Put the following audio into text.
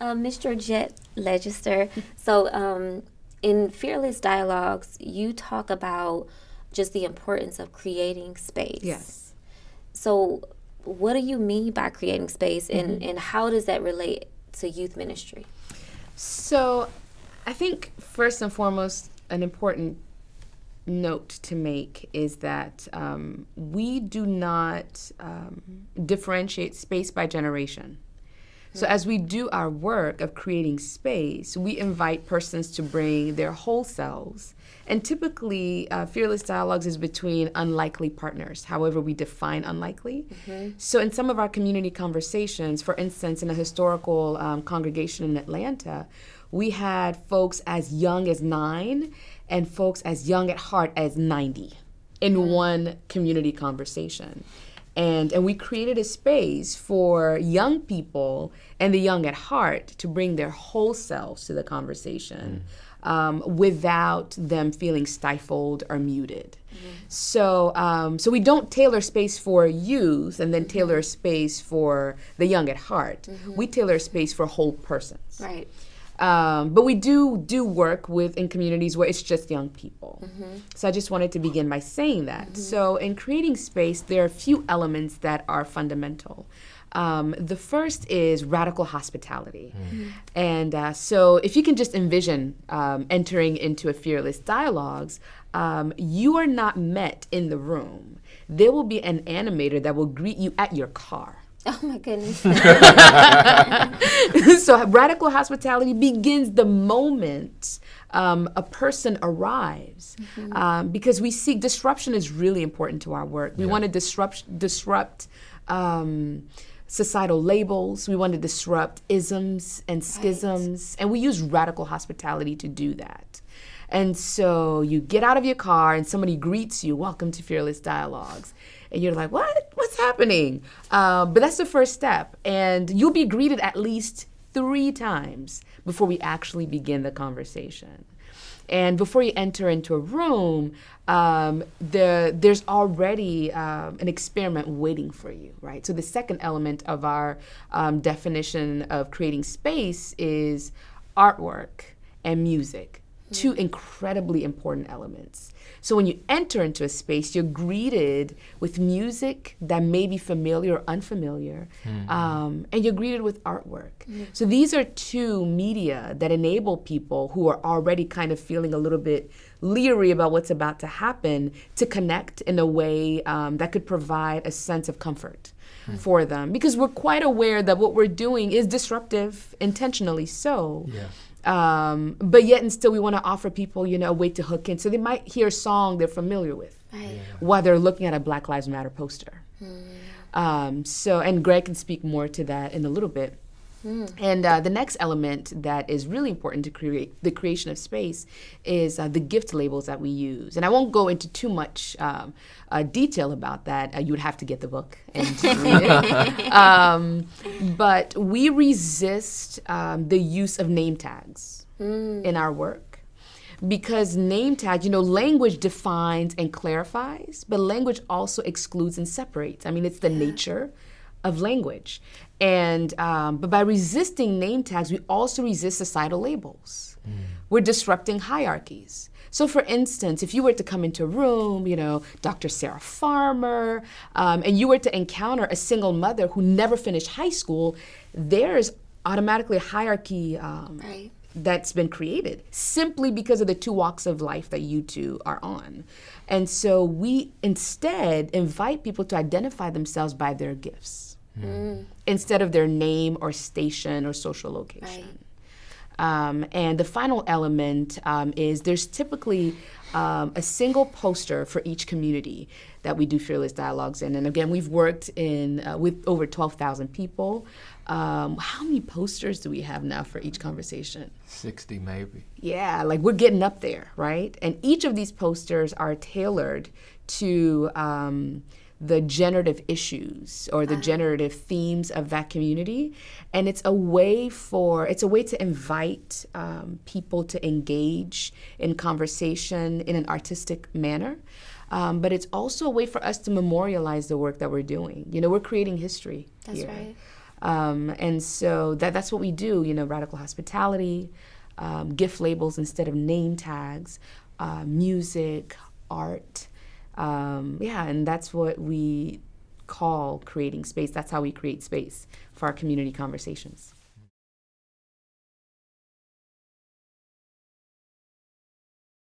Ms. Georgette Ledgister, so in Fearless Dialogues, you talk about just the importance of creating space. Yes. So what do you mean by creating space, and how does that relate to youth ministry? So I think first and foremost, an important note to make is that we do not differentiate space by generation. So as we do our work of creating space, we invite persons to bring their whole selves. And typically, Fearless Dialogues is between unlikely partners, however we define unlikely. So in some of our community conversations, for instance, in a historical congregation in Atlanta, we had folks as young as 9 and folks as young at heart as 90 in one community conversation. And we created a space for young people and the young at heart to bring their whole selves to the conversation without them feeling stifled or muted. So we don't tailor space for youth and then tailor a space for the young at heart. We tailor a space for whole persons. Right. But we do work in communities where it's just young people. So I just wanted to begin by saying that. So in creating space, there are a few elements that are fundamental. The first is radical hospitality. And so if you can just envision entering into a Fearless Dialogues, you are not met in the room. There will be an animator that will greet you at your car. Oh my goodness. So radical hospitality begins the moment a person arrives, because we see disruption is really important to our work. We want to disrupt societal labels. We want to disrupt isms and schisms, and we use radical hospitality to do that. And so you get out of your car and somebody greets you, welcome to Fearless Dialogues. And you're like, what? What's happening? But that's the first step. And you'll be greeted at least 3 times before we actually begin the conversation. And before you enter into a room, there's already an experiment waiting for you, right? So the second element of our definition of creating space is artwork and music. 2 incredibly important elements. So when you enter into a space, you're greeted with music that may be familiar or unfamiliar, and you're greeted with artwork. So these are 2 media that enable people who are already kind of feeling a little bit leery about what's about to happen to connect in a way that could provide a sense of comfort for them. Because we're quite aware that what we're doing is disruptive, intentionally so. Yeah. But yet and still we want to offer people, a way to hook in. So they might hear a song they're familiar with while they're looking at a Black Lives Matter poster. And Greg can speak more to that in a little bit. And the next element that is really important to create the creation of space is the gift labels that we use. And I won't go into too much detail about that. You would have to get the book and read it. But we resist the use of name tags in our work. Because name tags, language defines and clarifies, but language also excludes and separates. I mean, it's the nature of language. And but by resisting name tags, we also resist societal labels. We're disrupting hierarchies. So for instance, if you were to come into a room, Dr. Sarah Farmer, and you were to encounter a single mother who never finished high school, there's automatically a hierarchy that's been created simply because of the 2 walks of life that you 2 are on. And so we instead invite people to identify themselves by their gifts. Instead of their name or station or social location. And the final element is there's typically a single poster for each community that we do Fearless Dialogues in. And again, we've worked with over 12,000 people. How many posters do we have now for each conversation? 60 maybe. Yeah, we're getting up there, right? And each of these posters are tailored to the generative issues or the generative themes of that community. And it's a way to invite people to engage in conversation in an artistic manner. But it's also a way for us to memorialize the work that we're doing. We're creating history here. That's right. And so that's what we do, radical hospitality, gift labels instead of name tags, music, art. And that's what we call creating space. That's how we create space for our community conversations.